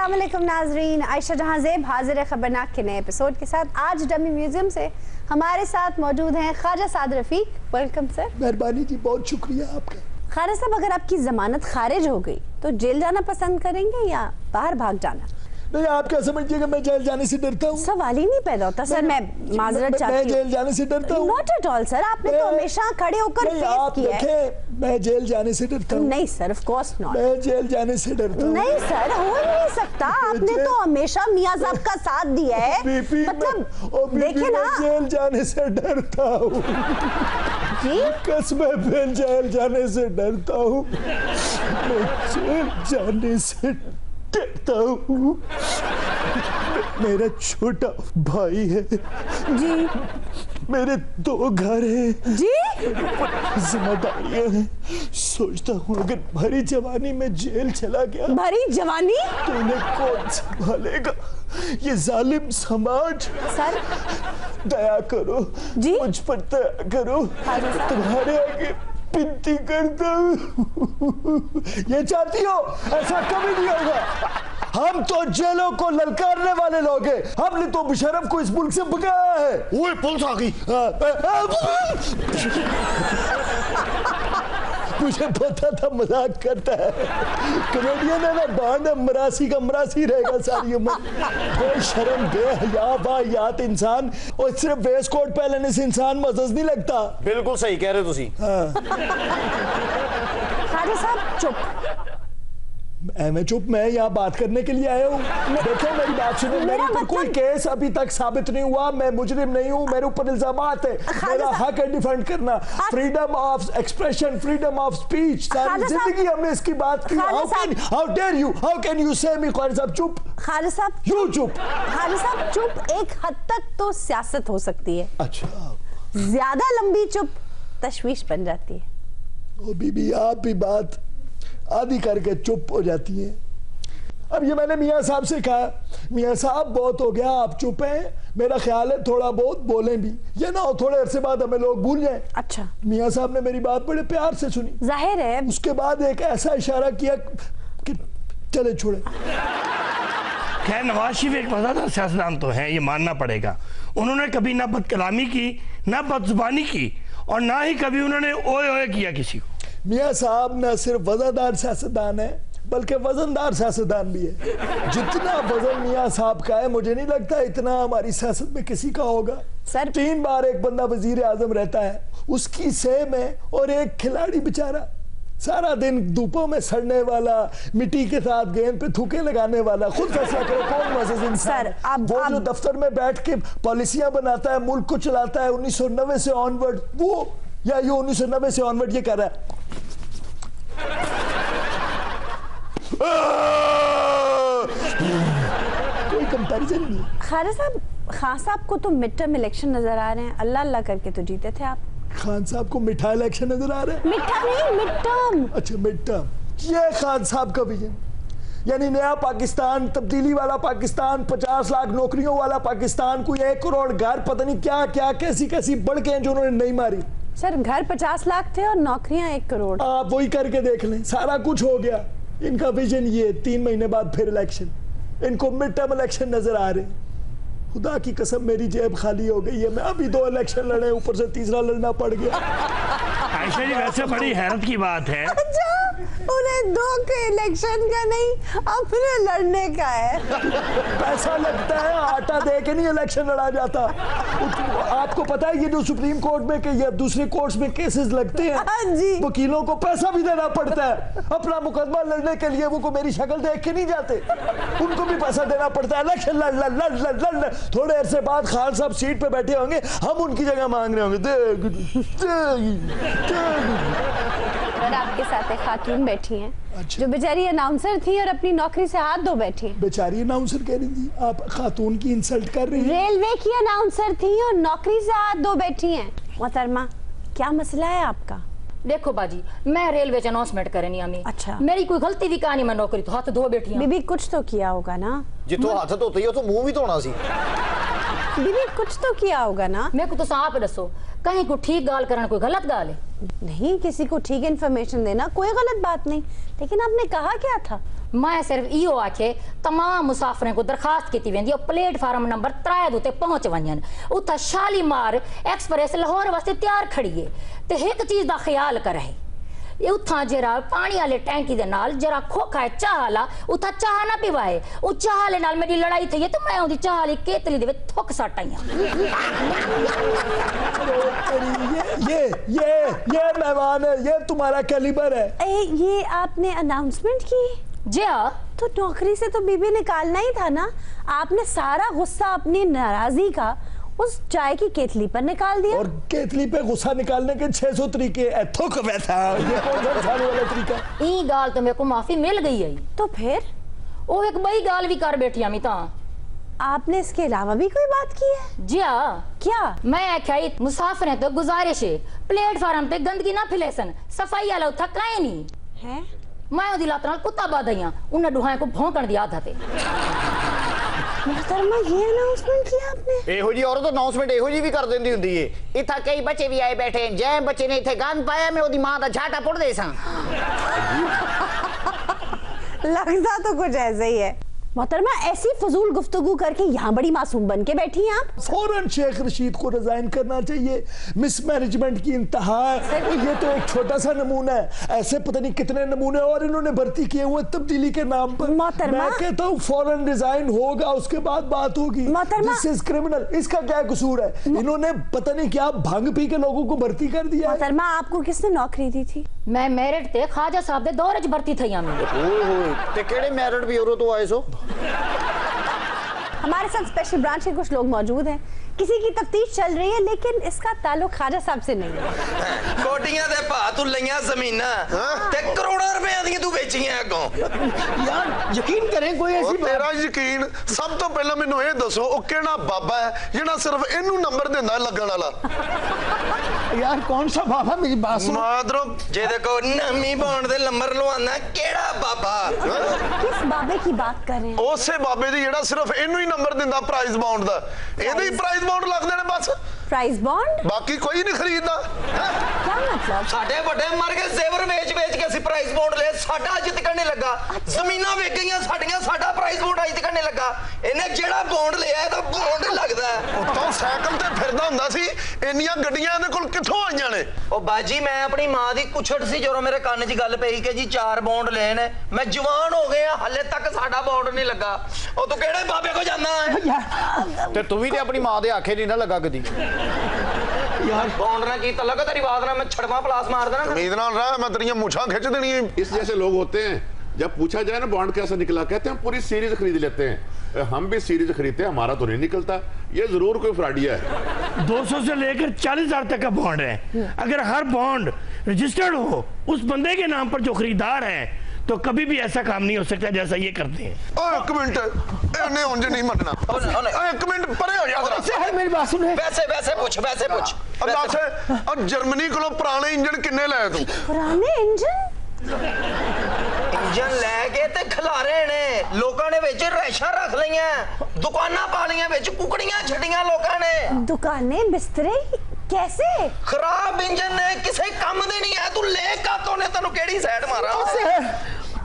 अस्सलाम वालेकुम नाजरीन, आयशा जहां ज़ेब हाजिर है खबरनाक के नए एपिसोड के साथ। आज डमी म्यूजियम से हमारे साथ मौजूद हैं ख्वाजा साद रफीक। Welcome sir. मेहरबानी जी, बहुत शुक्रिया आपका। ख्वाजा साहब, अगर आपकी जमानत खारिज हो गई तो जेल जाना पसंद करेंगे या बाहर भाग जाना? नहीं, आप क्या समझिएगा मैं जेल जाने से डरता हूँ? सवाल ही नहीं पैदा होता सर। मैं माजरत चाहती हूँ। मैं जेल जाने से डरता हूँ? नॉट एट ऑल सर, आपने तो हमेशा खड़े होकर फेस किया है। मैं जेल जाने से डरता हूँ? नहीं सर, ऑफ कोर्स नॉट। मैं जेल जाने से डरता हूँ? नहीं सर, हो ही नहीं सकता। आपने तो हमेशा मियां साहब का साथ दिया है। मतलब देखिए ना, जेल जाने से डरता हूँ जी। कसम, मैं जेल जाने से डरता हूँ। मैं जेल जाने से डरता हूँ। मेरा छोटा भाई है जी, मेरे 2 घर हैं जी, जिम्मेदारियां हैं। सोचता हूँ अगर भरी जवानी में जेल चला गया भरी जवानी तो इन्हें कौन संभालेगा? ये जालिम समाज। सर दया करो जी, मुझ पर दया करो। तुम्हारे आगे विनती करता हूँ। ये चाहती हो? ऐसा कभी नहीं होगा। हम तो जेलों को ललकारने वाले लोग हैं। हमने तो मुशर्रफ को इस मुल्क से भगाया है। वो पुलिस आ गई। मुझे पता था मजाक करता है। कमेडियन है ना, बांड मरासी का मरासी रहेगा सारी उम्र। बेशर्म, बेहया, वाहियात इंसान। और सिर्फ वेस्ट कोट पहनने से इंसान मजज नहीं लगता। बिल्कुल सही कह रहे हो तुसी। ख्वाजा साहब चुप। मैं चुप? मैं यहाँ बात करने के लिए आया हूँ। देखो मेरी बात सुनो, मेरे ऊपर कोई केस अभी तक साबित नहीं हुआ। मैं मुजरिम नहीं हूँ, मेरे ऊपर इल्जामात है। मेरा हक है डिफेंड करना। Freedom of expression, freedom of speech, सारी जिंदगी हमने इसकी बात की। How dare you, how can you say me? Khwaja Sahab चुप। ख्वाजा साहब यू चुप। ख्वाजा साहब चुप एक हद तक तो सियासत हो सकती है। अच्छा, ज्यादा लंबी चुप तशवीश बन जाती है। ओ बीबी, आप भी बात आदि करके चुप हो जाती है। अब ये मैंने मियाँ साहब से कहा, मियाँ साहब बहुत हो गया, आप चुप हैं। मेरा ख्याल है थोड़ा बहुत बोलें भी, ये ना हो थोड़े अरसे बाद हमें लोग भूल जाएं। अच्छा। मियाँ साहब ने मेरी बात बड़े प्यार से सुनी। जाहिर है। उसके बाद एक ऐसा इशारा किया कि चले छोड़े। खैर, नवाज शरीफ एक वफादार सियासतदान तो है, ये मानना पड़ेगा। उन्होंने कभी ना बदकलामी की, ना बदजुबानी की, और ना ही कभी उन्होंने ओए ओए किया किसी को। मियाँ साहब न सिर्फ वज़नदार सियासतदान है बल्कि वजनदार सियासतदान भी है। जितना वजन मियाँ साहब का है, मुझे नहीं लगता इतना हमारी सियासत में किसी का होगा। सर 3 बार एक बंदा वजीर आजम रहता है, उसकी सेम है, और एक खिलाड़ी बेचारा सारा दिन धूपों में सड़ने वाला, मिट्टी के साथ गेंद पे थूके लगाने वाला। खुद फैसला करो कौन मज़ेदार इंसान है। वो जो दफ्तर में बैठ के पॉलिसियां बनाता है, मुल्क को चलाता है 1990 से ऑनवर्ड, वो या ये 1990 से ऑनवर्ड ये कर रहा है। कोई कंपैरिजन नहीं। ख्वाजा साहब, खान साहब को तो मिड टर्म इलेक्शन नजर आ रहे हैं। अल्लाह अल्लाह करके तो जीते थे आप। खान साहब को मिठा इलेक्शन नजर आ रहा है? मिठा नहीं, मिड टर्म। अच्छा, मिड टर्म। ये खान साहब का विजन, यानी नया पाकिस्तान, तब्दीली वाला पाकिस्तान, 50 लाख नौकरियों वाला पाकिस्तान, कोई 1 करोड़ घर, पता नहीं क्या क्या कैसी कैसी बढ़ के हैं जो उन्होंने नहीं मारी। सर घर 50 लाख थे और नौकरियां 1 करोड़। आप वही करके देख लें, सारा कुछ हो गया। इनका विजन ये 3 महीने बाद फिर इलेक्शन। इनको मिड टर्म इलेक्शन नजर आ रहे हैं। खुदा की कसम मेरी जेब खाली हो गई है। मैं अभी 2 इलेक्शन लड़े, ऊपर से तीसरा लड़ना पड़ गया। आयशा जी, वैसे बड़ी हैरत की बात है। अच्छा, उन्हें 2 के इलेक्शन का नहीं, अपने लड़ने का है। पैसा लगता है, आटा दे के नहीं इलेक्शन लड़ा जाता। आपको पता है ये जो सुप्रीम कोर्ट में के या दूसरे कोर्ट्स में केसेस लगते हैं, जी, वकीलों को पैसा भी देना पड़ता है अपना मुकदमा लड़ने के लिए। वो मेरी शक्ल देख के नहीं जाते, उनको भी पैसा देना पड़ता है। इलेक्शन लड़ लड़ लड़ लड़ लड़, थोड़े अरसे बाद खान साहब सीट पे बैठे होंगे, हम उनकी जगह मांग रहे होंगे। और आपके साथ एक खातून बैठी हैं। अच्छा। जो बेचारी अनाउंसर थी और अपनी नौकरी से हाथ धो बैठी। बेचारी अनाउंसर कह रही थी? आप खातून की इंसल्ट कर रही हैं। रेलवे की अनाउंसर थी और नौकरी से हाथ धो बैठी हैं। मोहतरमा, क्या मसला है आपका? देखो बाजी, मैं रेलवे च अनाउंसमेंट करनी आमी। अच्छा। मेरी कोई गलती भी कहानी, मैं नौकरी तो हाथ धो बैठी हूं। बीबी कुछ तो किया होगा ना? जितो हाथ धोते ही हो तो मुंह भी धोना सी। बीबी कुछ तो किया होगा ना? मेरे को तो सांप दसो, कहीं को ठीक गाल करना कोई गलत गाल है? नहीं, किसी को ठीक इन्फॉर्मेशन देना कोई गलत बात नहीं, लेकिन आपने कहा क्या था? मैं सिर्फ इहो आखे तमाम मुसाफिरें को दरखास्त की वेंदी प्लेटफार्म नंबर 3 ते पहुंच वञन उथा शालीमार एक्सप्रेस लाहौर वास्ते तैयार खड़ी है ते एक चीज दा ख्याल करे उथा जरा पानी वाले टैंकी दे नाल जरा खोखा है चाह वाला उथा चाह ना पिवाए उ चाह वाले नाल मेरी लड़ाई थई है तो मैं ओदी चाह वाली केतली दे विच थुक सटाइयां ये मेहमान है, ये तुम्हारा कैलिबर है। ये आपने अनाउंसमेंट की? जी हाँ। तो नौकरी से तो बीबी निकालना ही था ना, आपने सारा गुस्सा अपनी नाराजगी का उस चाय की केतली पर निकाल दिया। और केतली पे गुस्सा निकालने के 600 तरीके थुक वैसा, ये कौन सा खाने वाला तरीका? ई गाल तो मेरे को माफी मिल गई है। तो फिर ओ एक बड़ी गाल भी कर बैठी मी ता आपने इसके अलावा भी कोई बात की है? जी हाँ। क्या? मैं आख्या मुसाफिर तो गुजारिश है प्लेटफार्म पे गंदगी ना फैलेसन, सफाई वाला उथा काए नहीं है। मैं ओदी लात नाल कुत्ता बादइयां उन डुहाए को भौंकण दी आदत है। मोहतरमा ये अनाउंसमेंट किया आपने? ਇਹੋ ਜੀ ਔਰਤ ਅਨਾਉਂਸਮੈਂਟ ਇਹੋ ਜੀ ਵੀ ਕਰ ਦਿੰਦੀ ਹੁੰਦੀ ਏ। ਇੱਥੇ ਕਈ ਬੱਚੇ ਵੀ ਆਏ ਬੈਠੇ ਜੈ ਬੱਚੇ ਨੇ ਇੱਥੇ ਗੰਦ ਪਾਇਆ ਮੈਂ ਉਹਦੀ ਮਾਂ ਦਾ ਝਾਟਾ ਪੁੱਟਦੇ ਸਾਂ। लगता तो कुछ ऐसे ही है। मोहतरमा ऐसी फजूल गुफ्तगू करके यहाँ बड़ी मासूम बन के बैठी हैं आप। फौरन शेख रशीद को रिजाइन करना चाहिए, मिसमैनेजमेंट की इंतहा है। ये तो एक छोटा सा नमूना है, ऐसे पता नहीं कितने नमूने और इन्होंने भर्ती किए हुए तब्दीली के नाम पर। मैं कहता हूँ फौरन रिजाइन होगा, उसके बाद बात होगी। This is criminal. इसका क्या कसूर है? इन्होंने पता नहीं क्या भंग पी के लोगों को भर्ती कर दिया। मोहतरमा आपको किसने नौकरी दी थी? मैं मेरिट ते ख्वाजा साहब दे दौरे च भर्ती थई आमी। ओए होए ते केड़े मेरिट ब्यूरो तो आए सो? हमारे साथ स्पेशल ब्रांच के कुछ लोग मौजूद हैं, किसी की तफ्तीश चल रही है लेकिन इसका ताल्लुक ख्वाजा साहब से नहीं है। कोटियां दे भा तू लईयां ज़मीनां ते करोड़ां रुपए दी तू बेचियां अगों। यार यकीन करें कोई ऐसी तेरा यकीन सब तो पहला मैनू ये दसो ओ केड़ा बाबा है जिहड़ा सिर्फ इनू नंबर देंदा लगन वाला? यार कौन सा बाबा? मेरी बात सुनो। मादरो जे देखो नमी बॉन्ड दे नंबर लवाना केड़ा बाबा? किस बाबे की बात कर रहे हैं? उसे बाबे दी जेड़ा सिर्फ इनू ही नंबर देंदा प्राइज बाउंड दा, एदे ही प्राइज बाउंड लगदे ने बस। Prize bond? बाकी कोई नहीं खरीददा। क्या मतलब? साडे बड़े मर गए जेवर बेच बेच के ਅਸੀਂ प्राइज बाउंड ले, साडा अज तक नहीं लगा। ਜ਼ਮੀਨਾਂ ਵੇਚ ਗਈਆਂ ਸਾਡੀਆਂ, ਸਾਡਾ प्राइज बाउंड अज तक नहीं लगा। ਇਹਨੇ ਜਿਹੜਾ ਬੌਂਡ ਲਿਆ ਇਹਦਾ ਬੌਂਡ ਲੱਗਦਾ। ਉਤੋਂ ਸਾਈਕਲ ਤੇ ਫਿਰਦਾ ਹੁੰਦਾ ਸੀ, ਇੰਨੀਆਂ ਗੱਡੀਆਂ ਇਹਦੇ ਕੋਲ ਕਿੱਥੋਂ ਆਈਆਂ ਨੇ? ਉਹ ਬਾਜੀ ਮੈਂ ਆਪਣੀ ਮਾਂ ਦੀ ਕੁਛੜ ਸੀ ਜਦੋਂ ਮੇਰੇ ਕੰਨ 'ਚ ਗੱਲ ਪਈ ਕਿ ਜੀ 4 ਬੌਂਡ ਲਏ ਨੇ, ਮੈਂ ਜਵਾਨ ਹੋ ਗਿਆ ਹੱਲੇ ਤੱਕ ਸਾਡਾ ਬੌਂਡ ਨਹੀਂ ਲੱਗਾ। ਉਹ ਤੂੰ ਕਿਹੜੇ ਬਾਬੇ ਕੋ ਜਾਂਦਾ ਹੈ? ਤੇ ਤੂੰ ਵੀ ਤੇ ਆਪਣੀ ਮਾਂ ਦੇ ਆਖੇ ਨਹੀਂ ਨਾ ਲੱਗਾ ਕਦੀ। यार बॉन्ड ना की तलक तेरी बात ना मैं छड़वा प्लास मार देना। उम्मीद नाल रहा मैं तेरी मुछां खिंच देनी है। इस जैसे लोग होते हैं, जब पूछा जाए ना बॉन्ड कैसा निकला, कहते हैं हम पूरी सीरीज खरीद लेते हैं। हम भी सीरीज खरीदते हैं, हमारा तो नहीं निकलता। ये जरूर कोई फ्रॉडिया है। 200 से लेकर 40,000 तक का बॉन्ड है। अगर हर बॉन्ड रजिस्टर्ड हो उस बंदे के नाम पर जो खरीदार है तो कभी भी ऐसा काम नहीं हो सकता जैसा ये करते हैं। ओ एक मिनट, इन्हें उंज नहीं मनना। एक मिनट परे हो जा जरा। मेरी बात सुने। वैसे वैसे पूछ वैसे पूछ। अब दस अब जर्मनी को पुराने इंजन किन्ने लाए तू? पुराने इंजन? इंजन लैके ते खिलारे ने लोकां ने विच रैशां रख लईयां, दुकानां पा लईयां, विच कुकड़ियां छड्डियां लोकां ने। दुकानें बिस्तरे कैसे? खराब इंजन ने किसे काम दे नहीं है। तू ले का तो ने तन्नू केड़ी साइड मारा?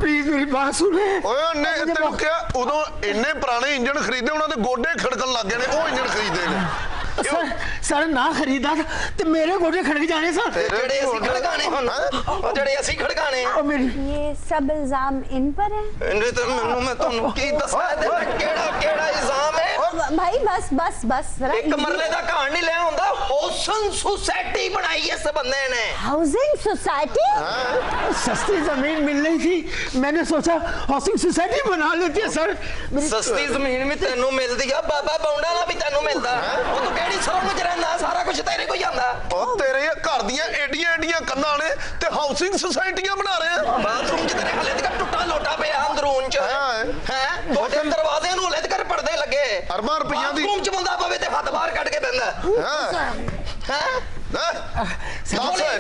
प्लीज मेरी बात सुने। ओए ने तेनू क्या उदों इन्ने पुराने इंजन खरीदे उन्हां दे गोडे खड़कन लग गए ने, ओ इंजन खरीदे ने। सर ना खरीदा तो मेरे गोडे खड़क जाने सर। जेड़े असि खड़काने हुन ओ जेड़े असि खड़काने ये सब इल्जाम इन पर है? इन्ने ते मैनू मैं तन्नू की दस्सां ते केड़ा केड़ा इल्जाम है? भाई बस बस बस एक मरले दा कहानी नहीं ले हुंदा, हाउसिंग सोसाइटी बनाई इस बंदे ने। Housing society? सस्ती जमीन मिल रही थी, मैंने सोचा हाउसिंग सोसाइटी बना लेती है सर। सस्ती जमीन भी तेनू मिलदी है, बाबा बौंडा दा भी तेनू मिलदा। ओ तू केड़ी सोच च रहिंदा? सारा कुछ तेरे को ही आंदा। ओ तेरे घर दियां एडियां एडियां कंधां ने ते हाउसिंग सोसाइटियां बना रहे हैं। बाथरूम च तेरे हले तक टुੱਟਾ लोटा पिया अंदरून च हैं। तोड़े दरवाजे नूं हले तक पर्दे लगे। अरबां रुपइयां दी बाथरूम च बंदा पवे ते हत्थ बाहर कढ के बंदा हैं।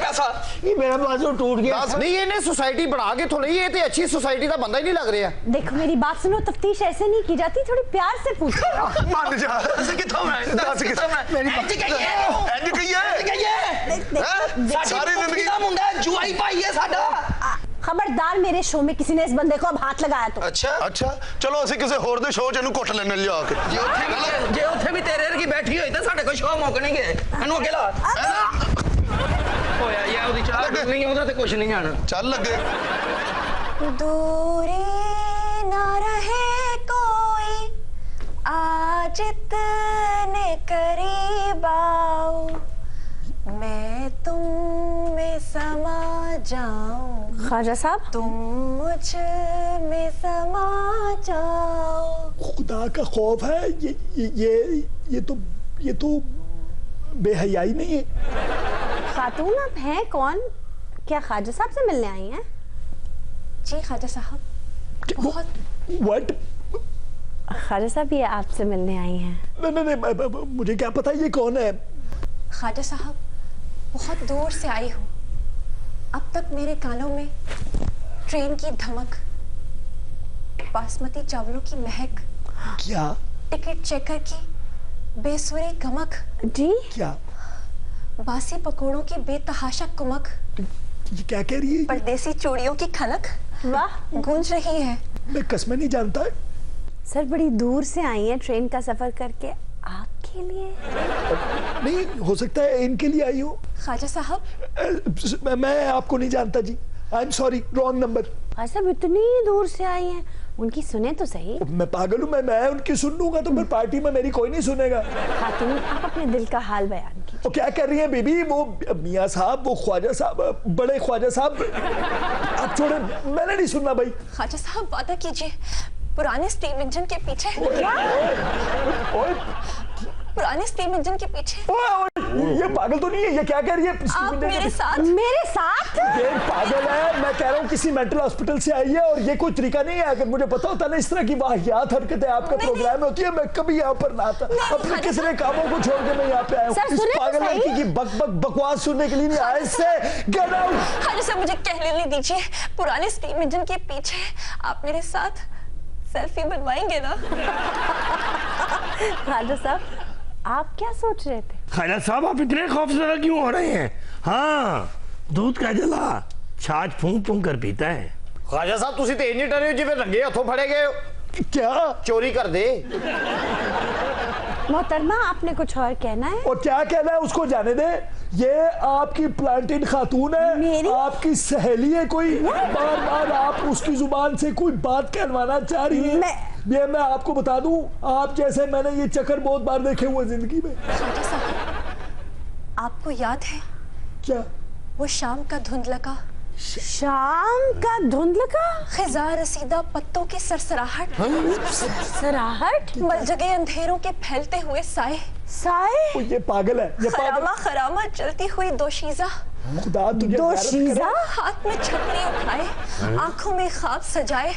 पैसा ये मेरा बाजू टूट गया। नहीं इन्हें सोसाइटी बना के थोड़ी, ये तो अच्छी सोसाइटी का बंदा ही नहीं लग रहा। देखो मेरी बात सुनो, तफ्तीश ऐसे नहीं की जाती, थोड़ी प्यार से पूछो। मान जा दस किथों मैं दस किथों मेरी इंज कहिए सारी जिंदगी जुआई पाई है साडा। खबरदार मेरे शो में किसी ने इस बंदे को अब हाथ लगाया तो। अच्छा चलो ਅਸੀਂ ਕਿਸੇ ਹੋਰ ਦੇ ਸ਼ੋਅ 'ਚ ਇਹਨੂੰ ਕੁੱਟ ਲੈਣੇ ਲਿਆ ਕੇ। ਜੇ ਉੱਥੇ ਵੀ ਤੇਰੇ ਵਰਗੀ ਬੈਠੀ ਹੋਈ ਤਾਂ ਸਾਡੇ ਕੋਲ ਸ਼ੋਅ ਮੁੱਕਣਗੇ। ਇਹਨੂੰ ਅੱਗੇ ਲਾ। ਹੋਇਆ ਯਾ ਉਹਦੀ ਚਾਹ ਨਹੀਂ ਉਹਦਾ ਤੇ ਕੁਝ ਨਹੀਂ ਜਾਣਾ। ਚੱਲ ਲੱਗੇ। दूरी ना रहे कोई आज इतने करीब आओ मैं तुम में समा जाऊं ख्वाजा साहब तुम मुझ में समा जाओ। खुदा का खौफ है ये तो बेहयाई नहीं है। खातून आप हैं कौन? क्या ख्वाजा साहब से मिलने आई हैं? जी ख्वाजा साहब बहुत। What? ख्वाजा साहब ये आपसे मिलने आई हैं। नहीं मुझे क्या पता ये कौन है। ख्वाजा साहब बहुत दूर से आई हूँ। अब तक मेरे कानों में ट्रेन की धमक, बासमती चावलों की महक, क्या? टिकट चेकर की बेसुरी गमक, जी क्या? बासी पकोड़ों की बेतहाशा कुमक, ये क्या कह रही है? परदेसी चूड़ियों की खनक वाह गूंज रही है। मैं कसमें नहीं जानता है। सर बड़ी दूर से आई हैं ट्रेन का सफर करके आपके लिए। नहीं हो सकता है इनके लिए आई हो। ख्वाजा साहब मैं आपको नहीं जानता जी। I am sorry wrong number. Khwaja साहब इतनी दूर से आई हैं, उनकी सुने तो सही। मैं पागल हूँ। मैं उनकी सुन लूंगा तो फिर पार्टी में मेरी कोई नहीं सुनेगा। खातून आप अपने दिल का हाल बयान कीजिए। वो क्या कर रही है बीबी? वो मियाँ साहब, वो ख्वाजा साहब, बड़े ख्वाजा साहब। आप छोड़े, मैंने नहीं सुनना भाई। ख्वाजा साहब वादा कीजिए पुराने स्टीम इंजन के पीछे। ओए पुराने स्टीम इंजन के पीछे। ये पागल तो नहीं है? ये क्या कह रही है? आप मेरे साथ। मेरे साथ? ये पागल है। मैं कह रहा हूँ किसी मेंटल हॉस्पिटल से आई है और ये कोई तरीका नहीं है। अगर मुझे पता होता ना इस तरह की वाहियात हरकतें आपका प्रोग्राम में होती है, मैं कभी यहाँ पर ना आता। अपने किसी कामों को छोड़ के मैं यहाँ पे आया हूँ। इस पागल लड़की की बकवास सुनने के लिए नहीं आया। इससे गेट आउट। ख्वाजा साहब मुझे कह लेने दीजिए। पुराने स्टीम इंजन के पीछे आप मेरे साथ सेल्फी बनवाएंगे ना? ख्वाजा साहब आप क्या सोच रहे थे? ख्वाजा साहब आप इतने खौफजदा क्यों हो रहे हैं? हाँ दूध का जला छाछ फूंक फूंक कर पीता है। ख्वाजा साहब ਤੁਸੀਂ ਤੇ ਇੰਨੇ ਡਰੇ ਹੋ ਜਿਵੇਂ ਰੰਗੇ ਹੱਥੋਂ ਫੜੇ ਗਏ ਹੋ। क्या? चोरी कर दे। मोहतरमा आपने कुछ और कहना है? और क्या कहना है उसको जाने दे। ये आपकी प्लांटेड खातून है, मेरी? आपकी सहेली है कोई। बार बार आप उसकी जुबान से कोई बात कहलवाना चाह रही है। ये मैं आपको बता दूं, आप जैसे मैंने ये चक्कर बहुत बार देखे हुए जिंदगी में। ख्वाजा साहब आपको याद है क्या? वो शाम का धुंधलका, शाम का धुंधलका, खिजा रसीदा पत्तों की सरसराहट, सरसराहट, मलजगे अंधेरों के फैलते हुए साए, ओ, ये पागल है। ये पागल। खरामा खरामा चलती हुई दोशीजा, खुदा तुझे दोशीजा, हाथ में छतरी उठाए, आंखों में ख्वाब सजाए,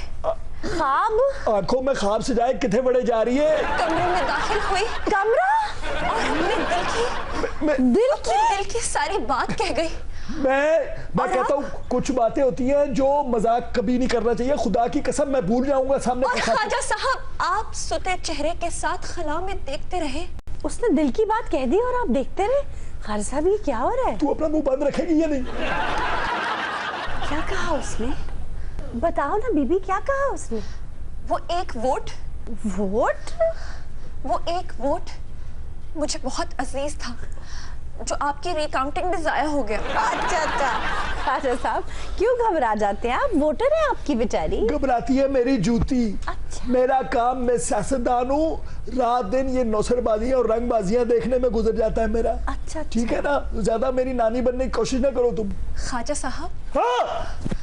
ख्वाब, आंखों में ख्वाब सजाए किथे बड़े जा रही है। कमरे में दाखिल हुई, कमरा और अपने दिल की सारी बात कह गई। मैं कहता हूँ कुछ बातें होती हैं जो मजाक कभी नहीं करना चाहिए। खुदा की कसम मैं भूल जाऊंगा सामने। और ख्वाजा साहब आप सुते चेहरे के साथ खला में देखते रहे। उसने दिल की बात कह दी और आप देखते रहे। ख्वाजा साहब ये क्या हो रहा है? तू अपना मुंह बंद रखेगी या नहीं? क्या कहा उसने? बताओ ना बीबी क्या कहा उसने? वो एक वोट मुझे बहुत अजीज था जो आपकी रिकाउंटिंग में जाया हो गया। अच्छा ख्वाजा साहब क्यों घबरा जाते हैं आप? वोटर है आपकी बेचारी। घबराती है मेरी जूती। अच्छा। मेरा काम, मैं सियासतदान हूँ। रात दिन ये नौसरबाजियां और रंगबाजियां देखने में गुजर जाता है मेरा। अच्छा ठीक है ना? ज्यादा मेरी नानी बनने की कोशिश ना करो तुम। ख्वाजा साहब हाँ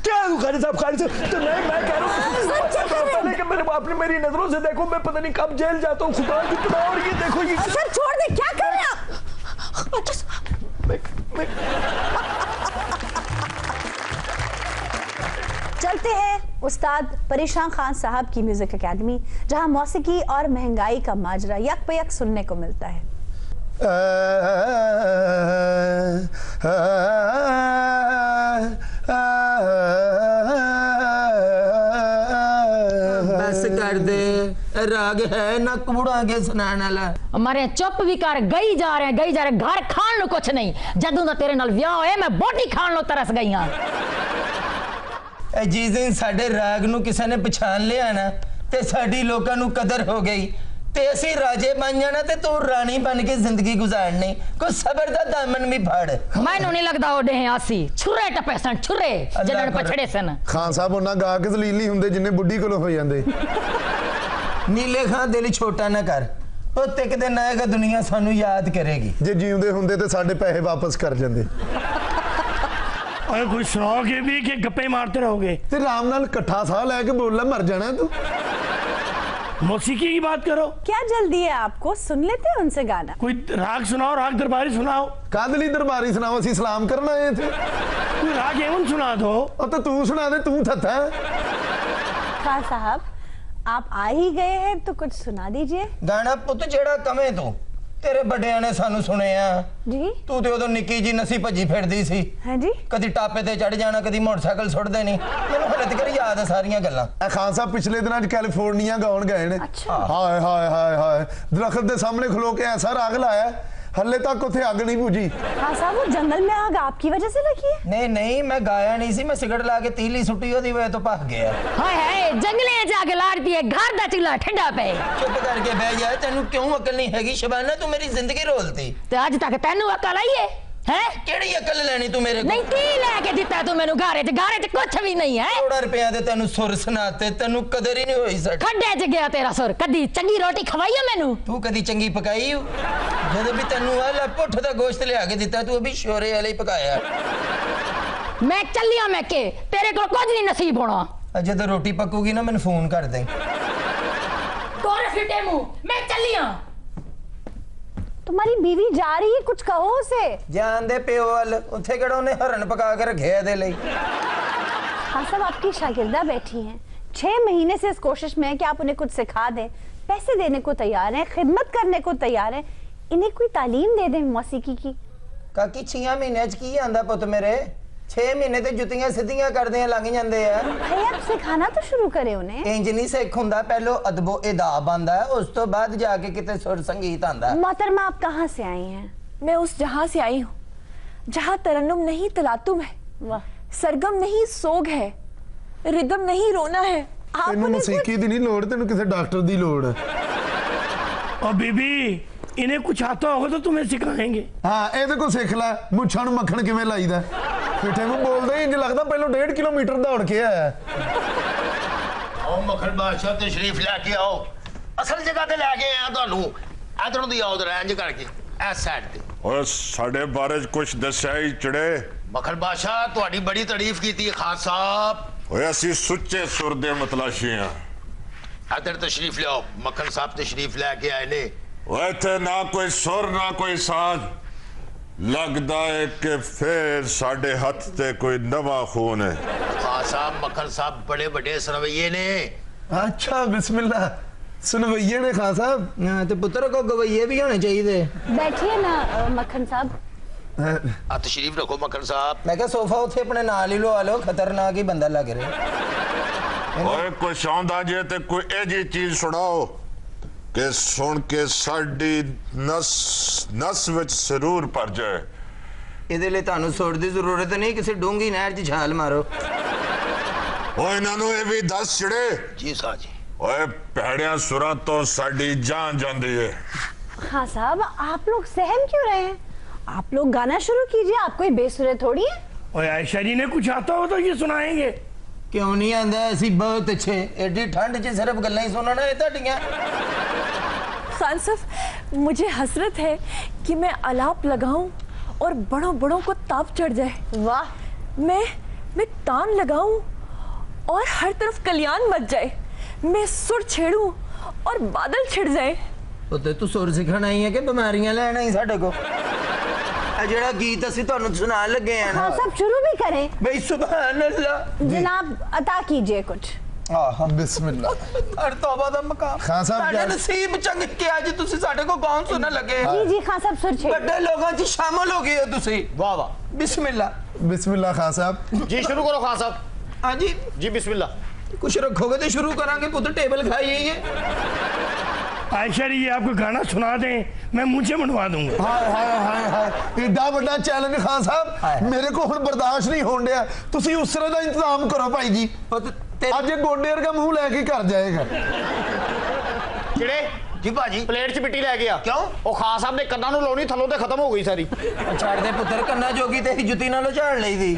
क्या ख्वाजा साहब तो नहीं, मैं कह रहा हूँ कि मेरे बाप ने मेरी नजरों से देखो, मैं पता नहीं कब जेल जाता हूँ। खुदा कितना। और ये देखो ये सर छोड़ दे, क्या कर रहे हैं आप? चलते हैं उस्ताद परेशान खान साहब की म्यूजिक एकेडमी, जहां मौसीकी और महंगाई का माजरा यक पे यक सुनने को मिलता है। बस कर दे, राग है ना कुड़ा के सुनाने वाला। हमारे चुप भी कर, गई जा रहे घर खान लो कुछ नहीं। जदों दा तेरे नाल विआह होए मैं बोटी खान लो तरस गई हां। जिस दिन साडे राग नू किसी ने पछाण लिया ना ते साडी लोकां नू कदर हो गई ते असी राजे बन जाना ते तू रानी बन के जिंदगी गुजारनी कोई सबर दा दामन भी फाड़ मैनू नहीं लगदा ओडे हैं आसी छुरे टपे सन छुरे जलन पछड़े सन खान साहब ਉਹਨਾਂ ਗਾ ਕੇ ਜ਼ਲੀਲ ਨਹੀਂ ਹੁੰਦੇ ਜਿੰਨੇ ਬੁੱਢੀ ਕੋਲੋਂ ਹੋ ਜਾਂਦੇ नीले खां दिल छोटा ना कर ਪੁੱਤ ਇੱਕ ਦਿਨ ਆਏਗਾ ਦੁਨੀਆ ਸਾਨੂੰ ਯਾਦ ਕਰੇਗੀ ਜੇ ਜਿਉਂਦੇ ਹੁੰਦੇ ਤੇ ਸਾਡੇ ਪੈਸੇ ਵਾਪਸ ਕਰ ਜਾਂਦੇ और कुछ सुनाओगे भी कि गप्पे मारते रहोगे? ਤੇ ਆਰਾਮ ਨਾਲ ਇਕੱਠਾ ਸਾਹ ਲੈ ਕੇ ਬੋਲਣਾ मर जाना तू मौसीकी की बात करो। क्या जल्दी है आपको? सुन लेते हैं उनसे गाना। कोई राग सुनाओ, राग दरबारी सुनाओ। कादली दरबारी सुनाओ, ਅਸੀਂ सलाम करना आए थे। कोई राग एवं सुना दो। तो तू सुना दे, तू थथा। खान साहब आप आ ही गए हैं तो कुछ सुना दीजिए। गाना पुत जेड़ा कमे तू तेरे बड़िया ने सानू सुनिया जी। तू ते उदों निक्की जी नसी भजी फिरदी सी। हां जी। कदी टापे ते चढ़ जाना, कदी मोटरसाइकिल सुट देनी, मैनू हले तक याद है सारियां गल्लां। खान साहब पिछले दिनों कैलिफोर्निया गाउन गए ने। अच्छा। हाय हाय हाय हाय दरख्त के सामने खलो के ऐसा राग लाया हले तक उथे आग नहीं बुझी। हाँ साहब वो जंगल में आग आपकी वजह से लगी है? नहीं नहीं मैं गाया नहीं सी, मैं सिगरेट ला के तीली सुट्टी ओदी वजह तो भग गया। हाय हाय जंगले जाके लाड़ती है, घर दा चूल्हा ठंडा पे। चुप करके बह जा, तेनू क्यों अकल नहीं हैगी शबाना? तू मेरी जिंदगी रोलती ते अज तक तेनू अकल आई है? हैं केड़ी अकल लेनी तू मेरे को? नहीं की लेके दिता तू मेनू गारे च कुछ भी नहीं है। करोड़ रुपया दे तेनू सुर सुनाते, तेनू कदर ही नहीं होई साडी। खड्डे च गया तेरा सुर, कदी चंगी रोटी खवाई है मेनू? तू कदी चंगी पकाई हो? जद भी तेनू वाला पुठ दा गोश्त लिया के दिता तू अभी शोरे वाले ही पकाया। मैं चलिया मैं के तेरे को कुछ नहीं नसीब होना। जद रोटी पकूगी ना मैनू फोन कर दे। तोरे फिटे मुंह, मैं चलिया। तुम्हारी बीवी जा रही है, कुछ कहो उसे। जान दे प्यो वाल, उथे केड़ा उन्हें हरन पका के रखे दे लई। हाँ साहब आपकी शागिर्दा बैठी हैं, 6 महीने से इस कोशिश में है कि आप उन्हें कुछ सिखा दें, पैसे देने को तैयार हैं, खिदमत करने को तैयार हैं, इन्हें कोई तालीम दे दें मौसीकी की। काकी 6 महीने च की आंदा पुत मेरे? 6 महीने ते जुतियां सीधियां करदे लंघ जांदे आ। भाई आप सिखाना तो शुरू करें उन्हें। इंज नहीं सिख हुंदा, पहलो अदबो इदाब आंदा है, उस तो बाद जाके किते सुर संगीत आंदा है। मोहतरमा आप कहाँ से आई हैं? मैं उस जहां से आई हूँ जहां तरन्नुम नहीं तलातुम है, वाह। सरगम नहीं सोग है, रिदम नहीं रोना है। आप तेनू मौसीकी दी नहीं लोड़, तेनू किसी डॉक्टर दी लोड़ है। और बीबी इन्हें कुछ आता होगा तो तुम्हें सिखाएंगे। हाँ ये को सीख ला, मुछां नूं मक्खन किवें लाईदा। पिठे में बोलदे इंज लगदा पहलो 1.5 किलोमीटर दौड़ के आया। आओ मक्खन बादशाह तशरीफ लेके आओ, असल जगह ते लेके आया तुहानू। इधरों दी आओ रेंज करके इस साइड ते। और साडे बारे च कुछ दस्या ही चढ़े। मक्खन बादशाह तुहाडी बड़ी तारीफ कीती है खान साहब। ओए असी सुच्चे सुर दे मतलाशी हां। इधर तशरीफ ले आओ, मक्खन साहब तशरीफ लेके आए ने। ओए ते ना कोई सुर ना कोई साज, लगदा है कि फिर साडे हथ ते कोई नवा खून है। खान साहब मक्खन साहब बड़े बड़े सरवैये ने। अच्छा बिस्मिल्लाह, सुनवैये ने खान साहब। हां ते पुत्र को गवैये भी होने चाहिए। बैठिए ना मक्खन साहब। आ तशरीफ रखो मक्खन साहब। मैं क्या सोफा उथे अपने नाल ही लवा लो, खतरनाक ही बंदा लग रहा। ओए कोई शौंदा जे ते कोई ऐसी चीज सुनाओ कि सुन के साडी नस नस विच सरूर भर जाए। ਇਹਦੇ ਲਈ ਤੁਹਾਨੂੰ ਸੁਰ ਦੀ ਜ਼ਰੂਰਤ ਨਹੀਂ, ਕਿਸੇ ਡੂੰਗੀ ਨਹਿਰ 'ਚ ਛਾਲ ਮਾਰੋ। ओए इन्हां ये भी दस चढ़े। जी साहब जी। ओए भैड़िया सुरां तो साडी जान जांदी है। हाँ साहब आप लोग सहम क्यों रहे हैं? आप लोग गाना शुरू कीजिए, आप कोई बेसुरे थोड़ी है। और आयशा जी ने कुछ आता हो तो ये सुनाएंगे। क्यों नहीं आंदा? ਅਸੀਂ बहुत अच्छे, एडी ठंड 'ਚ सिर्फ गल्लां ही सुनना है ਤੁਹਾਡੀਆਂ। खान साहब मुझे हसरत है कि मैं अलाप लगाऊं और बड़ों बड़ों को ताप चढ़ जाए। वाह। मैं तान लगाऊं और हर तरफ कल्याण मच जाए। मैं सुर छेड़ूं और बादल छिड़ जाए। ਪੁੱਤ ਤੂੰ ਸੁਰ ਸਿੱਖਣ ਆਈ ਹੈ ਕਿ ਬਿਮਾਰੀਆਂ ਲੈਣ ਆਈ ਸਾਡੇ ਕੋਲ? ਆ ਜਿਹੜਾ ਗੀਤ ਅਸੀਂ ਤੁਹਾਨੂੰ ਸੁਣਾਉਣ ਲੱਗੇ ਆ ਨਾ। हाँ साहब शुरू भी करें। ਬਈ ਸੁਭਾਨ ਅੱਲਾ। जनाब अता कीजिए कुछ। बिस्मिल्लाह। ਹਰ ਤੌਬਾ ਦਾ ਮਕਾਮ। ਖਾਨ ਸਾਹਿਬ ਸਾਡੇ ਨਸੀਬ ਚੰਗੇ ਕਿ ਅੱਜ ਤੁਸੀਂ ਸਾਡੇ ਕੋਲ ਗਾਉਣ ਸੁਣਨ ਲੱਗੇ। जी जी खान साहब सुर छेड़िए। ਵੱਡੇ ਲੋਕਾਂ 'ਚ ਸ਼ਾਮਲ ਹੋ ਗਏ ਹੋ ਤੁਸੀਂ। वाह वाह। ਬਿਸਮਿल्ला। बिस्मिल्लाह खान साहब। जी शुरू करो खान साहब। ਹਾਂਜੀ जी बिस्मिल्लाह। ਕੁਛ ਰੱਖੋਗੇ ਤੇ ਸ਼ੁਰੂ ਕਰਾਂਗੇ ਪੁੱਤ, ਟੇਬਲ ਖਾਈ ਹੈ। आयशा ये आपको गाना सुना दें, मैं मुझे मनवा दूंगा। हाय हाय हाय हाय, एडा बड़ा चैलेंज खान साहब, मेरे को हुण बर्दाश्त नहीं होण दिया। तुसी उस तरह का इंतजाम करो भाई जी, आज गोडे वर्गा मुंह लैके घर जाएगा। किड़े जी भाजी प्लेट च मिट्टी लै गया क्यों? ਉਹ ਖਾਨ ਸਾਹਿਬ ਦੇ ਕੰਨਾਂ ਨੂੰ ਲਾਉਣੀ ਥੱਲੋਂ ਤੇ ਖਤਮ ਹੋ ਗਈ ਸਾਰੀ। ਛੱਡ ਦੇ ਪੁੱਤਰ, ਕੰਨਾਂ ਜੋਗੀ ਤੇ ਜੁੱਤੀ ਨਾਲੋਂ ਝਾੜ ਲਈ ਦੀ।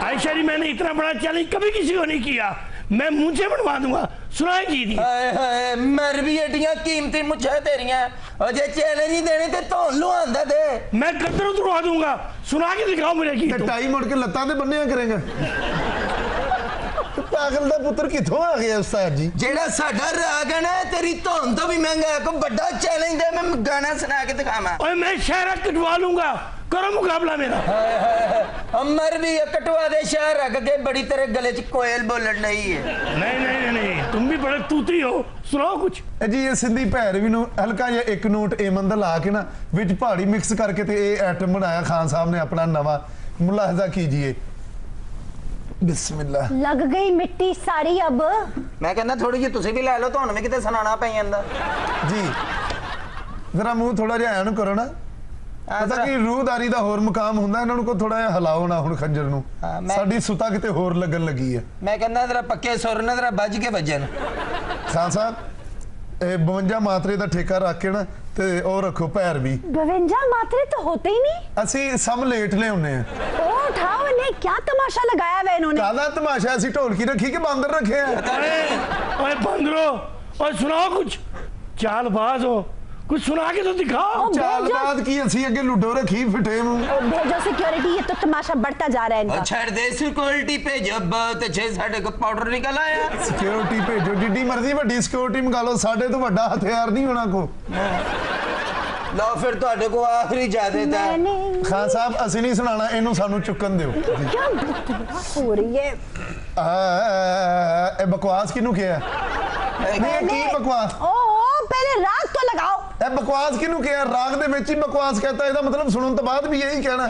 आयशा जी मैंने इतना बड़ा चैलेंज कभी किसी को नहीं किया, मैं मुझे बनवा दूंगा। सुनाए की दी हाय हाय, मर भी एडियां कीमती मुझे तेरियां, और जे चैलेंज ही देने ते धौन लुआंदा दे। मैं कदर उतरवा दूंगा, सुना के दिखाओ मेरे गीत। टाई मुड़ के लत्तां ते बन्निया करेंगे। पागल दा पुत्र किथों आ गया उस्ताद जी? जेड़ा साडा राग है ना, तेरी धौन तो भी महंगा है। कोई बड़ा चैलेंज दे, मैं गाना सुना के दिखावा। ओए मैं शहरा कटवा लूंगा, करो मुकाबला मेरा। अमर भी कटवा दे शहर रख के, बड़ी तेरे गले च कोयल बोलन नहीं है। नहीं नहीं नहीं, तुम भी बड़े तूती हो, सुनाओ कुछ। जी ये सिंधी भैरवी नूं हल्का जिहा एक नोट एमन दा ला के ना विच पहाड़ी मिक्स करके ते ये आइटम बनाया खान साहब ने अपना नवा। मुलाहजा कीजिए। बिस्मिल्लाह। लग गई मिट्टी सारी अब। मैं कहना थोड़ी जी तुसी भी ले लो, ਤੁਹਾਨੂੰ ਵੀ ਕਿਤੇ ਸੁਣਾਣਾ ਪਈ ਜਾਂਦਾ जी जरा मुंह थोड़ा जिहा ऐन करो ना, पता कि रूहदारी ਦਾ ਹੋਰ ਮੁਕਾਮ ਹੁੰਦਾ, ਇਹਨਾਂ ਨੂੰ ਕੋ ਥੋੜਾ ਜਿਹਾ ਹਲਾਓ ਨਾ ਹੁਣ ਖੰਜਰ ਨੂੰ। ਸਾਡੀ ਸੁਤਾ ਕਿਤੇ ਹੋਰ ਲੱਗਣ ਲੱਗੀ ਹੈ। ਮੈਂ ਕਹਿੰਦਾ ਜਰਾ ਪੱਕੇ ਸੁਰ ਨਾਲ ਜਰਾ ਵੱਜ ਕੇ ਵੱਜਣ। ਖਾਨ ਸਾਹਿਬ ਇਹ 52 ਮਾਤਰੇ ਦਾ ਠੇਕਾ ਰੱਖ ਕੇ ਨਾ ਤੇ ਉਹ ਰੱਖੋ ਭੈਰਵੀ। 52 मात्रे तो होते ही नहीं। ਅਸੀਂ ਸਭ ਲੇਟ ਲਿਆਉਨੇ ਆ। ओ उठाओ ने, क्या तमाशा लगाया हुआ इन्होंने। ਕਾਹਦਾ ਤਮਾਸ਼ਾ? ਅਸੀਂ ਢੋਲਕੀ ਰੱਖੀ ਕਿ ਬਾਂਦਰ ਰੱਖੇ ਆ? ओए बंदरो, और सुनाओ कुछ, चालबाज हो, कुछ सुना के तो दिखाओ। चालबाज की ਅਸੀਂ ਅੱਗੇ ਲੁੱਡੋ ਰੱਖੀ ਫਿੱਟੇ ਨੂੰ। भेजो सिक्योरिटी, ये तो तमाशा बढ़ता जा रहा है इनका। ਛੱਡ ਦੇ ਸਿਕਿਉਰਿਟੀ ਭੇਜੋ, ਬਹੁਤ ਅੱਛੇ ਸਾਡੇ ਕੋਲ ਪਾਊਡਰ ਨਿਕਲ ਆਇਆ। ਸਿਕਿਉਰਿਟੀ ਭੇਜੋ, ਜਿੱਡੀ ਮਰਜ਼ੀ ਵੱਡੀ ਸਿਕਿਉਰਿਟੀ ਮੰਗਾ ਲਓ, ਸਾਡੇ ਤੋਂ ਵੱਡਾ ਹਥਿਆਰ ਨਹੀਂ ਹੋਣਾ ਕੋ। ਲਓ ਫਿਰ ਤੁਹਾਡੇ ਕੋਲ ਆਖਰੀ ਇਜਾਜ਼ਤ ਹੈ। ਖਾਨ ਸਾਹਿਬ ਅਸੀਂ ਨਹੀਂ ਸੁਣਾਣਾ, ਇਹਨੂੰ ਸਾਨੂੰ ਚੁੱਕਣ ਦਿਓ। क्या बकवास हो रही है? ਇਹ ਬਕਵਾਸ ਕਿਹਨੂੰ ਕਿਹਾ? ਨਹੀਂ ਕੀ ਬਕਵਾਸ? ओ पहले राग तो लगाओ। ਇਹ ਬਕਵਾਸ ਕਿਹਨੂੰ ਕਿਹਾ? ਰਾਗ ਦੇ ਵਿੱਚ ਹੀ ਬਕਵਾਸ ਕਹਤਾ, ਇਹਦਾ ਮਤਲਬ ਸੁਣਨ ਤੋਂ ਬਾਅਦ ਵੀ ਇਹੀ ਕਹਿਣਾ।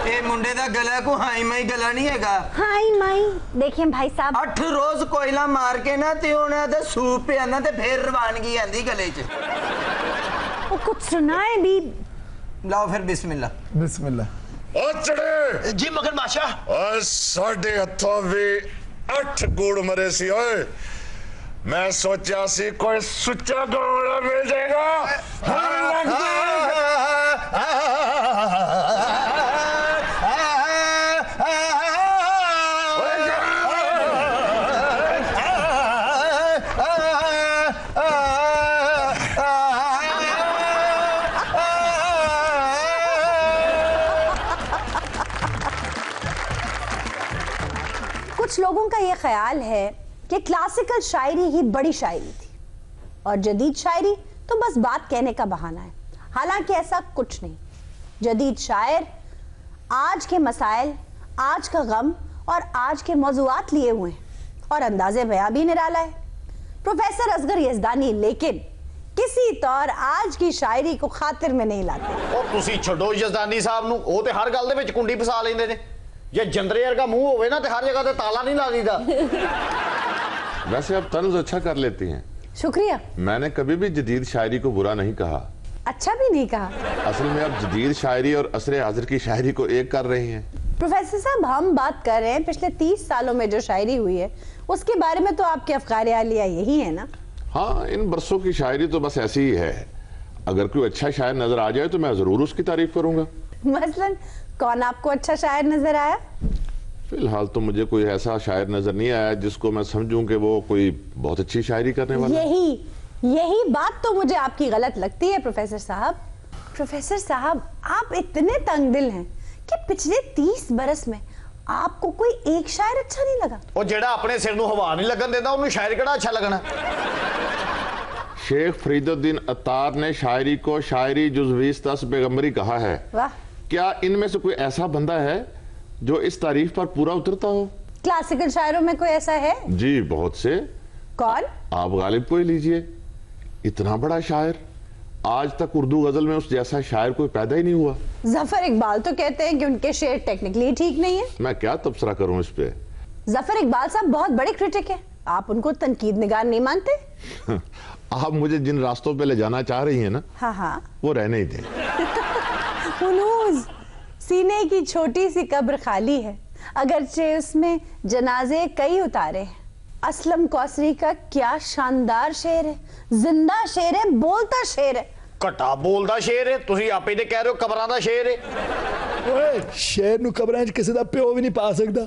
ਇਹ ਮੁੰਡੇ ਦਾ ਗਲਾ ਕੋ ਹਾਈ ਮਾਈ ਗਲਾ ਨਹੀਂ ਹੈਗਾ। हाई माई देखिए भाई साहब, 8 ਰੋਜ਼ ਕੋਇਲਾ ਮਾਰ ਕੇ ਨਾ ਤੇ ਉਹਨਾਂ ਦਾ ਸੂਪ ਪਿਆਣਾ ਤੇ ਫੇਰ ਰਵਾਨਗੀ ਆਂਦੀ ਗਲੇ 'ਚ। वो कुछ सुनाए भी। ਲਓ ਫਿਰ ਬਿਸਮਿਲ੍ਲਾ। ਬਿਸਮਿल्ला। ओ चढ़े जी मगर बादशाह, ओए साडे हथों भी 8 गुड़ मरे सी। ओए मैं सोचा सी कोई सुच्चा गाना मिल जाएगा। कुछ लोगों का ये ख्याल है कि क्लासिकल शायरी ही बड़ी शायरी थी और जदीद शायरी तो बस बात कहने का बहाना है। हालांकि ऐसा कुछ नहीं। जदीद शायर आज के मसाइल, आज का गम और आज के मौज़ूआत लिए हुए हैं और अंदाज़े बयां भी निराला है। प्रोफेसर असगर यज़दानी लेकिन किसी तौर आज की शायरी को खातिर में नहीं लाते। ਉਹ ਤੁਸੀਂ ਛੱਡੋ ਯਜ਼ਦਾਨੀ ਸਾਹਿਬ ਨੂੰ, ਉਹ ਤੇ ਹਰ ਗੱਲ ਦੇ ਵਿੱਚ ਕੁੰਡੀ ਫਸਾ ਲੈਂਦੇ ਨੇ। ਜੇ ਜੰਦਰੇ ਵਰਗਾ ਮੂੰਹ ਹੋਵੇ ਨਾ ਤੇ ਹਰ ਜਗ੍ਹਾ ਤੇ ਤਾਲਾ ਨਹੀਂ ਲਾ ਦੀਦਾ। वैसे आप तर्ज अच्छा कर लेती हैं। शुक्रिया। मैंने कभी भी जदीद शायरी को बुरा नहीं कहा। अच्छा भी नहीं कहा। असल में आप जदीद शायरी और असरे हाजिर की शायरी को एक कर रही हैं। प्रोफेसर साहब हम बात कर रहे हैं पिछले 30 सालों में जो शायरी हुई है उसके बारे में, तो आपके अफकार आलिया यही है ना? हाँ, इन बरसों की शायरी तो बस ऐसी ही है। अगर कोई अच्छा शायर नजर आ जाए तो मैं जरूर उसकी तारीफ करूंगा। मसलन कौन आपको अच्छा शायर नजर आया? फिलहाल तो मुझे कोई ऐसा शायर नजर नहीं आया जिसको मैं समझूं कि वो कोई बहुत अच्छी शायरी करने वाला है। यही बात तो मुझे आपकी गलत लगती है प्रोफेसर साहब। प्रोफेसर साहब आप इतने तंग दिल हैं कि पिछले 30 बरस में आपको कोई एक शायर अच्छा नहीं लगा? ਉਹ ਜਿਹੜਾ ਆਪਣੇ ਸਿਰ ਨੂੰ ਹਵਾ ਨਹੀਂ ਲੱਗਣ ਦਿੰਦਾ ਉਹਨੂੰ ਸ਼ਾਇਰ ਕਿਹੜਾ ਅੱਛਾ ਲੱਗਣਾ? शेख फरीदुद्दीन अत्तार ने शायरी को शायरी जुज़ 20 पैगंबरी कहा है। वाह। क्या इनमें से कोई ऐसा बंदा है जो इस तारीफ पर पूरा उतरता हो? क्लासिकल शायरों में कोई ऐसा है? जी बहुत से। कौन? आप गालिब को ही लीजिए, इतना बड़ा शायर, आज तक उर्दू गजल में उस जैसा शायर कोई पैदा ही नहीं हुआ। जफर इकबाल तो कहते हैं कि उनके शेर टेक्निकली ठीक नहीं है। मैं क्या तबसरा करूं इस पे? जफर इकबाल साहब बहुत बड़े क्रिटिक हैं, आप उनको तनकीद निगार नहीं मानते? आप मुझे जिन रास्तों पे ले जाना चाह रही हैं ना, हाँ हाँ, वो रहने ही दें। हुनूज, सीने की छोटी सी कब्र खाली है, अगरचे उसमें जनाजे कई उतारे हैं। असलम कौसरी का क्या शानदार शेर है, जिंदा शेर है, बोलता शेर है। ਘਟਾ ਬੋਲਦਾ ਸ਼ੇਰ ਹੈ, ਤੁਸੀਂ ਆਪੇ ਤੇ ਕਹਿ ਰਹੇ ਹੋ ਕਬਰਾਂ ਦਾ ਸ਼ੇਰ ਹੈ। ਓਏ शेर ਨੂੰ ਕਬਰਾਂ 'ਚ ਕਿਸੇ ਦਾ ਪਿਓ ਵੀ ਨਹੀਂ ਪਾ ਸਕਦਾ।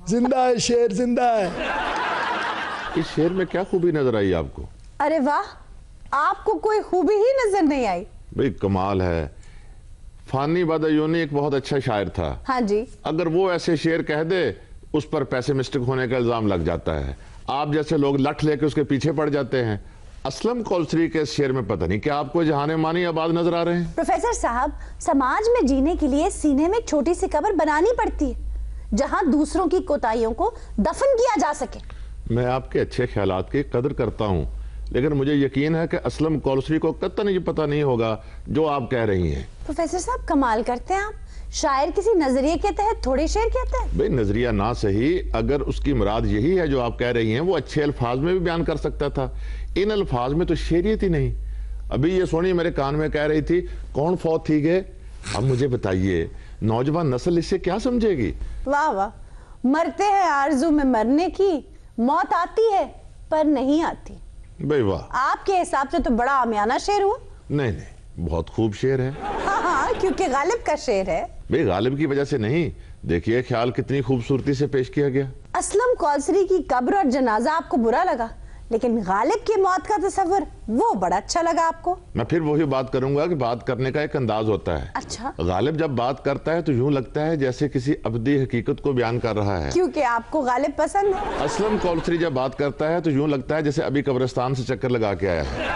जिंदा है शेर, जिंदा है। इस शेर में क्या खूबी नजर आई आपको? अरे वाह, आपको कोई खूबी ही नजर नहीं आई? भाई कमाल है। फानी बदायूनी एक बहुत अच्छा शायर था। हाँ जी। अगर वो ऐसे शेर कह दे, उस पर पेसिमिस्टिक होने का इल्जाम लग जाता है। आप जैसे लोग लठ लेके उसके पीछे पड़ जाते हैं। असलम कौसरी के शेर में पता नहीं क्या आपको जहाने मानी आबाद नजर आ रहे हैं। प्रोफेसर साहब, समाज में जीने के लिए सीने में एक छोटी सी कब्र बनानी पड़ती है, जहां दूसरों की कोताहियों को दफन किया जा सके। मैं आपके अच्छे ख्यालात की कदर करता हूँ, लेकिन मुझे यकीन है कि असलम कौसरी को कतई ये पता नहीं होगा जो आप कह रही हैं। प्रोफेसर साहब कमाल करते हैं आप, शायर किसी नजरिए के तहत थोड़े शेर कहते हैं। भाई नजरिया ना सही, अगर उसकी मुराद यही है जो आप कह रही हैं, वो अच्छे अल्फाज में भी बयान कर सकता था। इन अल्फाज में तो शेरियत ही नहीं। अभी ये सोनी मेरे कान में कह रही थी कौन फौत थी गए। अब मुझे बताइए नौजवान नस्ल इससे क्या समझेगी? वाह वाह, मरते हैं आरजू में मरने की, मौत आती है पर नहीं आती। भाई वाह, आपके हिसाब से तो बड़ा आमियाना शेर हुआ। नहीं नहीं, बहुत खूब शेर है। हाँ हाँ, क्योंकि गालिब का शेर है। भाई गालिब की वजह से नहीं, देखिए ख्याल कितनी खूबसूरती से पेश किया गया। असलम कौसरी की कब्र और जनाजा आपको बुरा लगा, लेकिन गालिब की मौत का तस्वर वो बड़ा अच्छा लगा आपको। मैं फिर वही बात करूंगा कि बात करने का एक अंदाज होता है। अच्छा। गालिब जब बात करता है तो यूं लगता है जैसे किसी अबदी हकीकत को बयान कर रहा है। क्योंकि आपको गालिब पसंद है। असलम कौसरी जब बात करता है तो यूं लगता है जैसे अभी कब्रिस्तान से चक्कर लगा के आया है।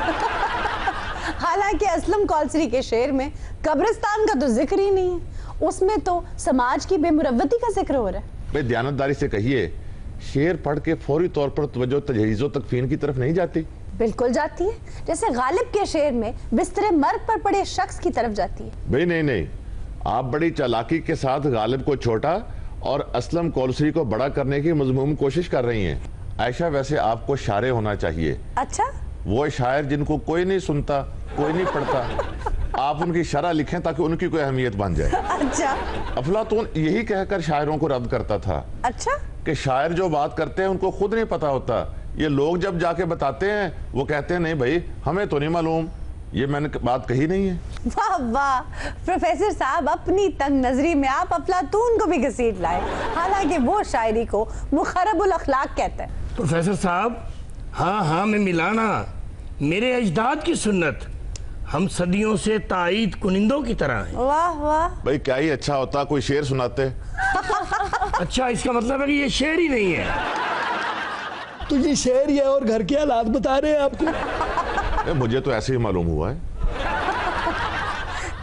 हालांकि असलम कौसरी के शेर में कब्रिस्तान का तो जिक्र ही नहीं है, उसमें तो समाज की बेमुरव्वती का जिक्र हो रहा है। भाई दयानतदारी से कहिए, शेर पढ़ के फौरी तौर पर तवज्जो तजहीज़ों तकफीन की तरफ नहीं जाती? बिल्कुल जाती है, जैसे गालिब के शेर में बिस्तरे मर्ग पर पड़े शख्स की तरफ जाती है। भाई नहीं नहीं, आप बड़ी चालाकी के साथ गालिब को छोटा और असलम कौसरी को बड़ा करने की मजमूम कोशिश कर रही हैं। आयशा, वैसे आपको शायर होना चाहिए। अच्छा? वो शायर जिनको कोई नहीं सुनता, कोई नहीं पढ़ता, आप उनकी शरह लिखें ताकि उनकी कोई अहमियत बन जाए। अच्छा। अफलातून यही कहकर शायरों को रद्द करता था। अच्छा? कि शायर जो बात करते हैं उनको खुद नहीं पता होता, ये लोग जब जाके बताते हैं वो कहते हैं नहीं भाई हमें तो नहीं मालूम, ये मैंने बात कही नहीं है। वाह वाह, प्रोफेसर साहब अपनी तंग नजरी में आप अफलातून को भी घसीट लाए, हालांकि वो शायरी को मुखरबुल अखलाक कहते हैं। प्रोफेसर साहब, हाँ हाँ मैं मिलाना, मेरे अजदाद की सुन्नत, हम सदियों से ताईद कुनिंदों की तरह हैं। वाह वाह। भाई क्या ही अच्छा होता कोई शेर सुनाते। अच्छा, इसका मतलब है कि ये शेर ही नहीं है। तो ये शेर ही है और घर के हालात बता रहे हैं आपको। मुझे तो ऐसे ही मालूम हुआ है।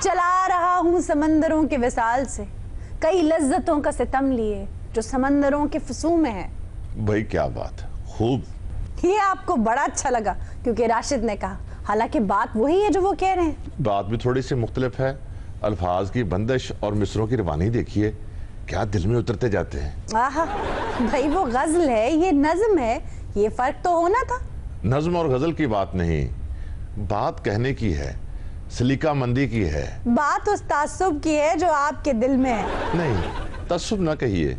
चला रहा हूँ समंदरों के विसाल से, कई लज्जतों का सितम लिए जो समंदरों के फसू में है। भाई क्या बात, खूब। ये आपको बड़ा अच्छा लगा क्योंकि राशिद ने कहा, हालांकि बात वही है जो वो कह रहे हैं। बात भी थोड़ी सी मुख्तलिफ है। अल्फाज की बंदिश और मिसरों की रवानी देखिए, क्या दिल में उतरते जाते हैं। आहा, भाई वो गजल है, ये नज्म है, ये फर्क तो होना था। नज्म और गजल की बात नहीं, बात कहने की है, सलीका मंदी की है। बात उस तासुब की है जो आपके दिल में है। नहीं, तसुब ना कहिए,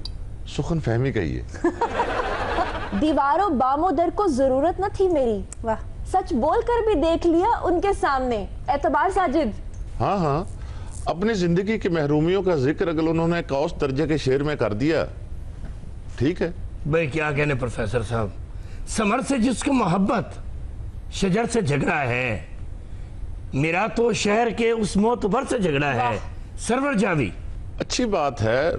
सुखन फहमी कहिए। दीवारों बामोदर को जरूरत न थी मेरी, वाह, सच बोलकर भी देख लिया उनके सामने। एतबार साजिद। हाँ हाँ, अपनी जिंदगी की महरूमियों का जिक्र अगर उन्होंने कौस दर्जे के शेर में कर दिया, ठीक है। भाई क्या कहने प्रोफेसर साहब, समर से जिसको मोहब्बत, शजर से झगड़ा है, मेरा तो शहर के उस मोतबर से झगड़ा है। सरवर जावी, अच्छी बात है।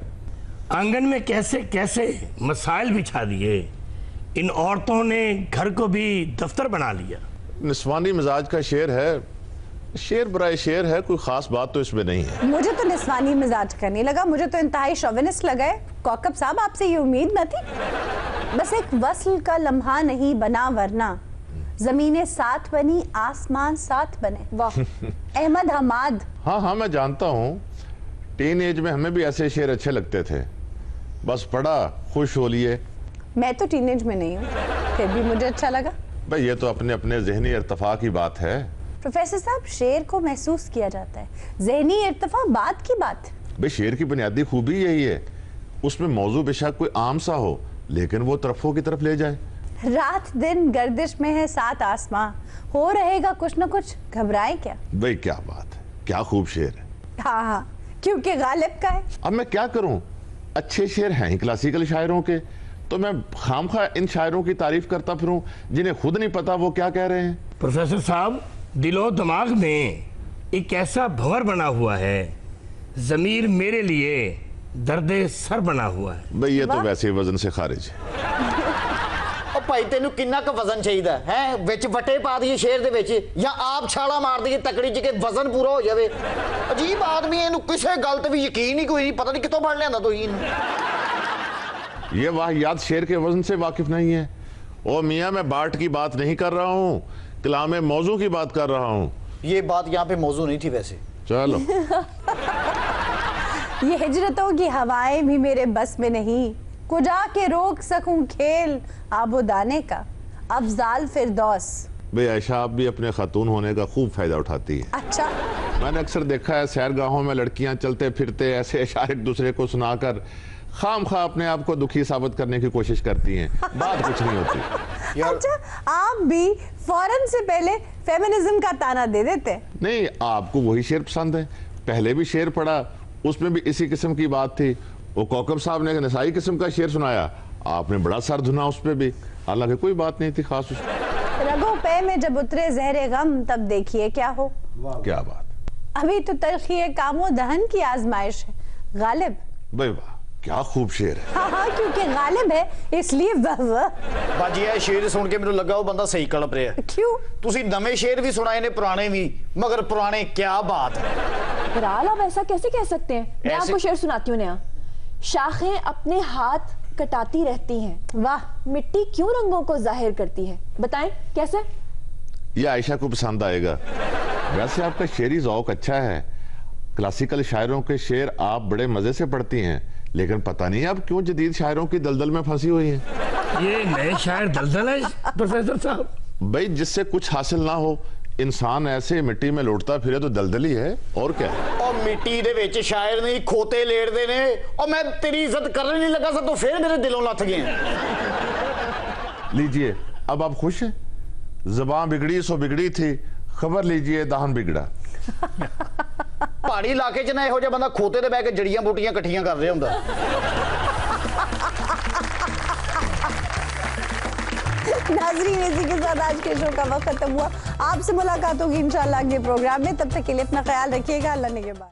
आंगन में कैसे कैसे मसाइल बिछा दिए, इन औरतों ने घर को भी दफ्तर बना लिया। निस्वानी मिजाज का शेर है, शेर बराए शेर है, कोई खास बात तो इसमें नहीं है। मुझे तो निस्वानी मिजाज का नहीं लगा, मुझे तो इंतहाई शोविनिस्ट लगा है। कौकब साहब, आपसे ये उम्मीद न थी। बस एक वस्ल का लम्हा नहीं बना वरना जमीनें साथ बनी, आसमान साथ बने। वाह। अहमद हमाद। हाँ हाँ मैं जानता हूँ, टीन एज में हमें भी ऐसे शेर अच्छे लगते थे। बस पढ़ा खुश हो लिए। मैं तो टीनेज में नहीं हूँ, फिर भी मुझे अच्छा लगा। भाई ये तो अपने अपने जहनी इर्तफा की बात है। प्रोफेसर साहब, शेर को महसूस किया जाता है, जहनी इर्तफा बात की बात। भाई शेर की बुनियादी खूबी यही है, उसमें मौजू बेशक कोई आम सा हो लेकिन वो तरफों की तरफ ले जाए। रात दिन गर्दिश में है सात आसमां, हो रहेगा कुछ न कुछ, घबराए क्या। भाई क्या बात है, क्या खूब शेर है। हाँ हाँ, क्योंकि गालिब का है। अब मैं क्या करूं, अच्छे शेर हैं ही क्लासिकल शायरों के, तो मैं खामखा इन शायरों की तारीफ करता फिरूं जिन्हें खुद नहीं पता वो क्या कह रहे हैं। प्रोफेसर साहब, दिलो दिमाग में एक ऐसा भंवर बना हुआ है, जमीर मेरे लिए दर्दे सर बना हुआ है। भाई ये तो वैसे ही वजन से खारिज है। ਉਹ ਭਾਈ ਤੈਨੂੰ ਕਿੰਨਾ ਕੁ ਵਜ਼ਨ ਚਾਹੀਦਾ ਹੈ ਵਿੱਚ ਵਟੇ ਪਾ ਦਈਏ ਸ਼ੇਰ ਦੇ ਵਿੱਚ ਜਾਂ ਆਪ ਛਾਲਾ ਮਾਰ ਦਈਏ ਤਕੜੀ ਚ ਕਿ ਵਜ਼ਨ ਪੂਰਾ ਹੋ ਜਾਵੇ ਅਜੀਬ ਆਦਮੀ ਇਹਨੂੰ ਕਿਸੇ ਗੱਲ ਤੇ ਵੀ ਯਕੀਨ ਹੀ ਕੋਈ ਨਹੀਂ ਪਤਾ ਨਹੀਂ ਕਿੱਥੋਂ ਪੜ ਲਿਆਂਦਾ ਤੁਸੀਂ ਇਹਨੂੰ ये वाहियात शेर के वजन से वाकिफ नहीं है। ओ मियाँ, मैं बाट की बात नहीं कर रहा हूँ, कलाम मौजू की बात कर रहा हूँ। ये बात यहाँ पे मौजू नहीं थी वैसे। चलो। ये हिजरतों की हवाएं भी मेरे बस में नहीं, कुजा के रोक सकूं खेल आबोदाने का, अफजाल फिरदौस। भाई आयशा, आप भी अपने खातून होने का खूब फायदा उठाती है। अच्छा, मैंने अक्सर देखा है सैरगाहों में लड़कियां चलते फिरते ऐसे इशारे एक दूसरे को सुनाकर खामखा अपने आप को दुखी साबित करने की कोशिश करती हैं, बात कुछ नहीं होती। अच्छा, आप भी फौरन से पहले फेमिनिज्म का ताना दे देते हैं। नहीं, आपको वही शेर पसंद है, पहले भी शेर पढ़ा, उसमें भी इसी किस्म की बात थी। वो कौकब साहब ने एक नसाई किस्म का शेर सुनाया, आपने बड़ा सर धुना उस पर भी, हालांकि कोई बात नहीं थी खास उसमें। रगों पे में जब उतरे जहरे गम तब देखिए क्या हो। क्या बात, अभी तो तलखी कामो दहन की आजमाइश है। गालिब, भाई वाह, क्या खूब शेर है। हाँ हाँ, क्योंकि गालिब है इसलिए वाह वाह। ਬਾਜੀ ਇਹ ਸ਼ੇਰ ਸੁਣ ਕੇ ਮੈਨੂੰ ਲੱਗਾ ਉਹ ਬੰਦਾ ਸਹੀ ਕਲਪ ਰਿਹਾ। क्यों? ਤੁਸੀਂ ਨਵੇਂ ਸ਼ੇਰ ਵੀ ਸੁਣਾਏ ਨੇ ਪੁਰਾਣੇ ਵੀ, मगर पुराने क्या बात है। बहरहाल आप ऐसा कैसे कह सकते हैं। मैं ऐसे- आपको शेर सुनाती हूँ नया। शाखें अपने हाथ कटाती रहती हैं, वाह, मिट्टी क्यों रंगों को जाहिर करती है, बताएं कैसे। ये आयशा को पसंद आएगा। वैसे आपका शेरी ज़ौक अच्छा है, क्लासिकल शायरों के शेर आप बड़े मजे से पढ़ती हैं, लेकिन पता नहीं आप क्यों जदीद शायरों की दलदल में फंसी हुई हैं। ये नए शायर दलदल है प्रोफेसर साहब। भाई जिससे कुछ हासिल ना हो, इंसान ऐसे मिट्टी में लौटता फिरे तो दलदल ही है, और क्या है। ਉਹ ਮਿੱਟੀ ਦੇ ਵਿੱਚ ਸ਼ਾਇਰ ਨਹੀਂ ਖੋਤੇ ਲੇੜਦੇ ਨੇ। ਉਹ ਮੈਂ ਤੇਰੀ ਇੱਜ਼ਤ ਕਰਨ ਨਹੀਂ ਲੱਗਾ ਸਾ ਤੂੰ ਫੇਰ ਮੇਰੇ ਦਿਲੋਂ ਲੱਥ ਗਿਆ। लीजिए, अब आप खुश हैं। ज़बान बिगड़ी सो बिगड़ी थी, खबर लीजिए दहन बिगड़ा। ਪਹਾੜੀ ਇਲਾਕੇ 'ਚ ਨਾ ਇਹੋ ਜਿਹਾ ਬੰਦਾ ਖੋਤੇ ਤੇ ਬਹਿ ਕੇ ਜੜੀਆਂ ਬੂਟੀਆਂ ਇਕੱਠੀਆਂ ਕਰ ਰਿਹਾ ਹੁੰਦਾ। नाजरीन, इसी के साथ आज के शो का वक्त खत्म हुआ। आपसे मुलाकात होगी इंशाल्लाह अगले प्रोग्राम में, तब तक के लिए अपना ख्याल रखिएगा। अल्लाह ने के बाद।